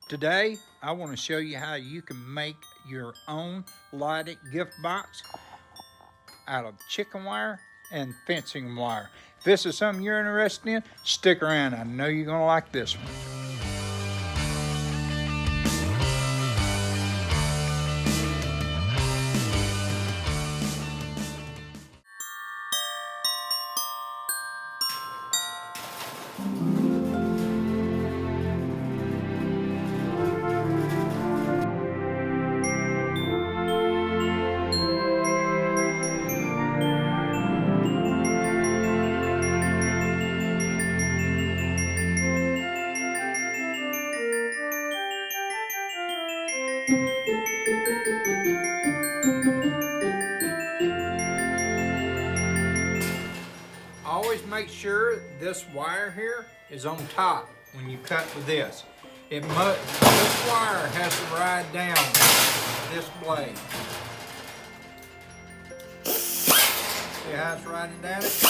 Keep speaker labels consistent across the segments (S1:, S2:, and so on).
S1: Today, I want to show you how you can make your own lighted gift box out of chicken wire and fencing wire. If this is something you're interested in, stick around. I know you're going to like this one. Always make sure this wire here is on top when you cut with this. This wire has to ride down this blade. See how it's riding down it?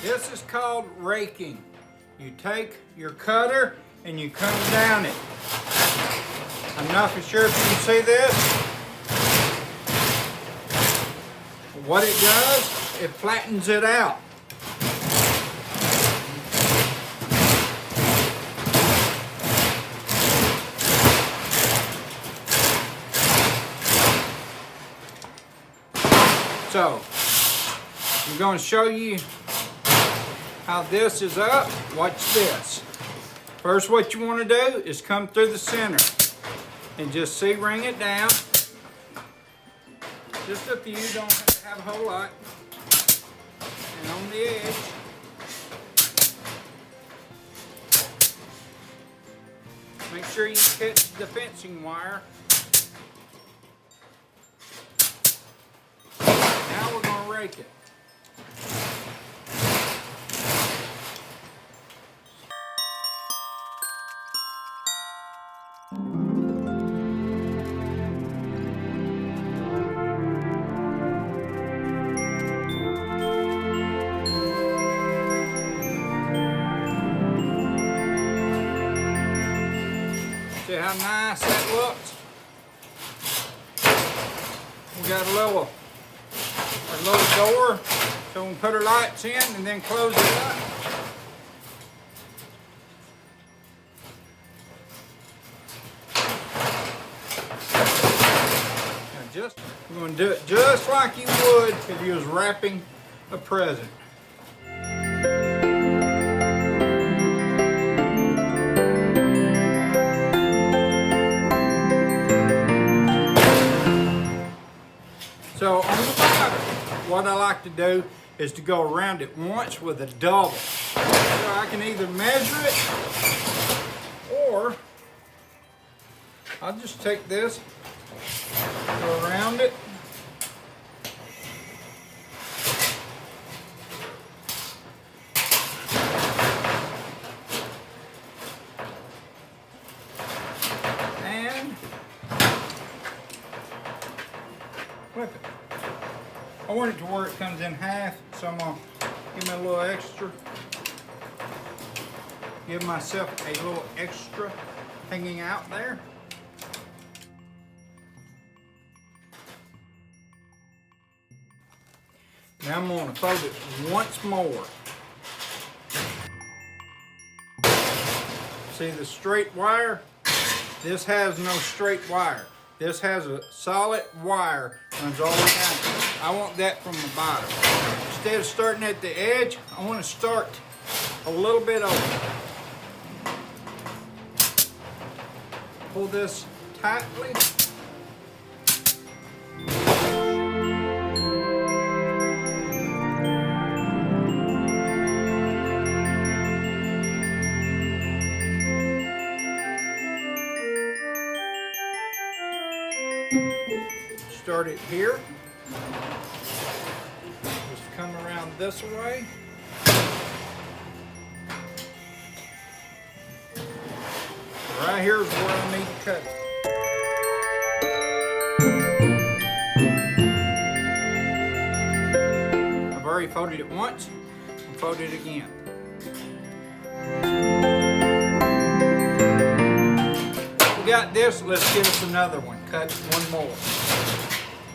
S1: This is called raking. You take your cutter and you come down it. I'm not for sure if you can see this. What it does, it flattens it out. So, I'm going to show you how this is up. Watch this. First, what you want to do is come through the center and just ring it down. Just a few, don't have to have a whole lot. And on the edge, make sure you catch the fencing wire. Now we're going to rake it. See how nice that looks? We got a little door so we can put our lights in and then close it up. Now we're going to do it just like you would if you was wrapping a present. So on the bottom, what I like to do is to go around it once with a double. So I can either measure it, or I'll just take this, go around it, and flip it. I want it to where it comes in half, so I'm gonna give me a little extra. Give myself a little extra hanging out there. Now I'm going to fold it once more. See the straight wire? This has no straight wire. This has a solid wire, runs all the way down. I want that from the bottom. Instead of starting at the edge, I want to start a little bit over. Pull this tightly. Start it here. Just come around this way. Right here is where I need to cut it. I've already folded it once, and fold it again. We got this, let's give us another one. Cut one more.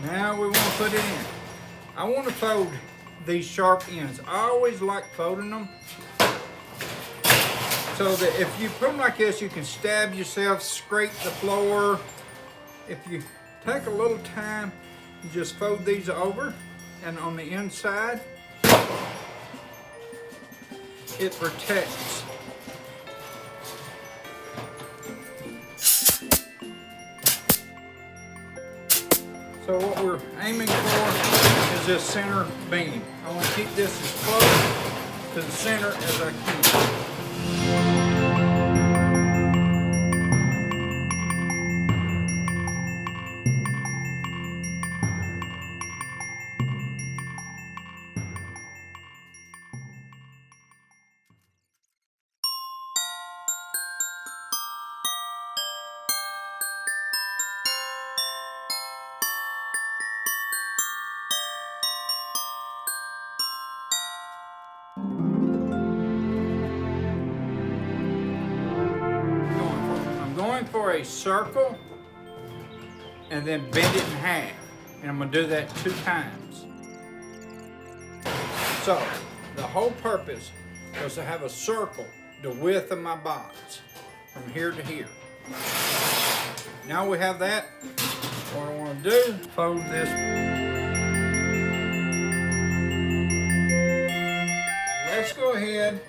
S1: Now we want to put it in. I want to fold these sharp ends. I always like folding them so that if you put them like this, you can stab yourself, scrape the floor. If you take a little time, you just fold these over, and on the inside, it protects. So what we're aiming for is this center beam. I want to keep this as close to the center as I can. I'm going for a circle and then bend it in half. And I'm going to do that 2 times. So the whole purpose was to have a circle the width of my box from here to here. Now we have that. What I want to do, fold this. Let's go ahead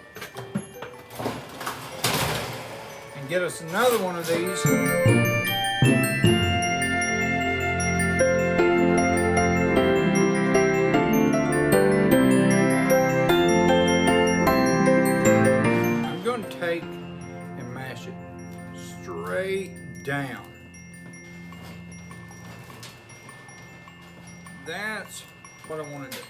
S1: and get us another one of these. I'm going to take and mash it straight down. That's what I want to do.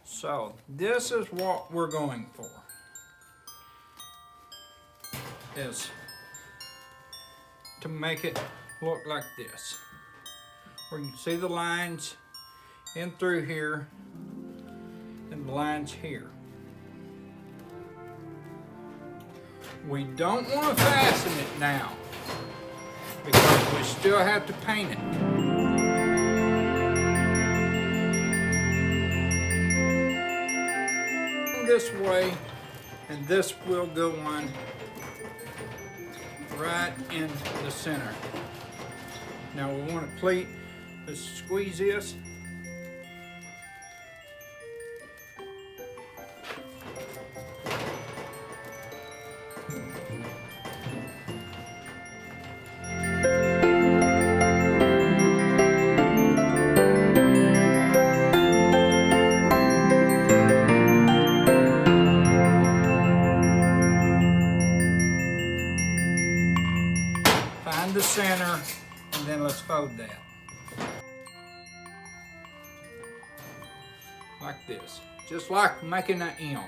S1: So this is what we're going for, is to make it look like this, where you can see the lines in through here, and the lines here. We don't want to fasten it now because we still have to paint it. This way, and this will go on right in the center. Now we want to pleat. Let's squeeze this. Find the center, and then let's fold that. Like this, just like making an M.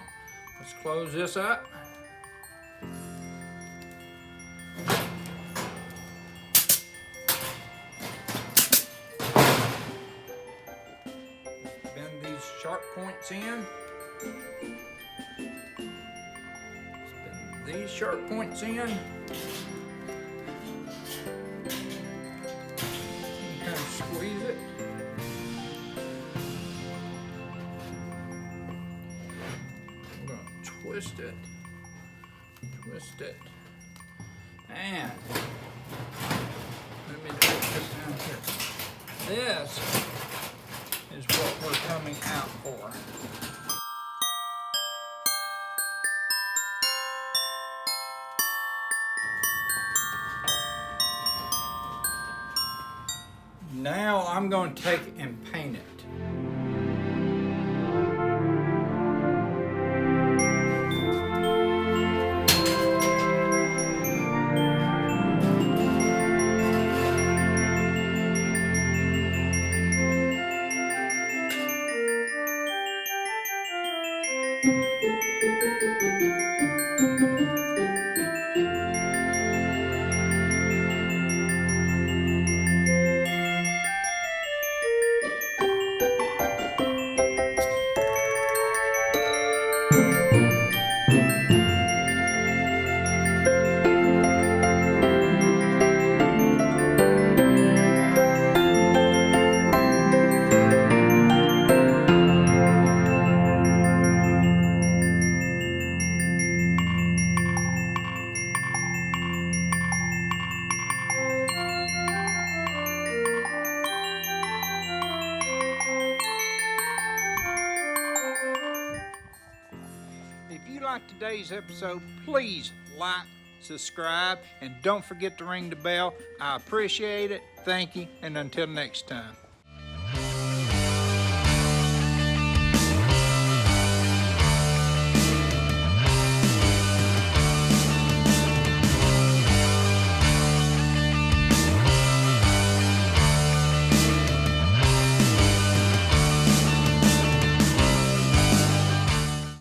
S1: Let's close this up. Bend these sharp points in. Bend these sharp points in. And kind of squeeze it. Twist it, and let me put this down here. This is what we're coming out for. Now I'm going to take and paint it. If you liked today's episode, please like, subscribe, and don't forget to ring the bell. I appreciate it. Thank you, and until next time.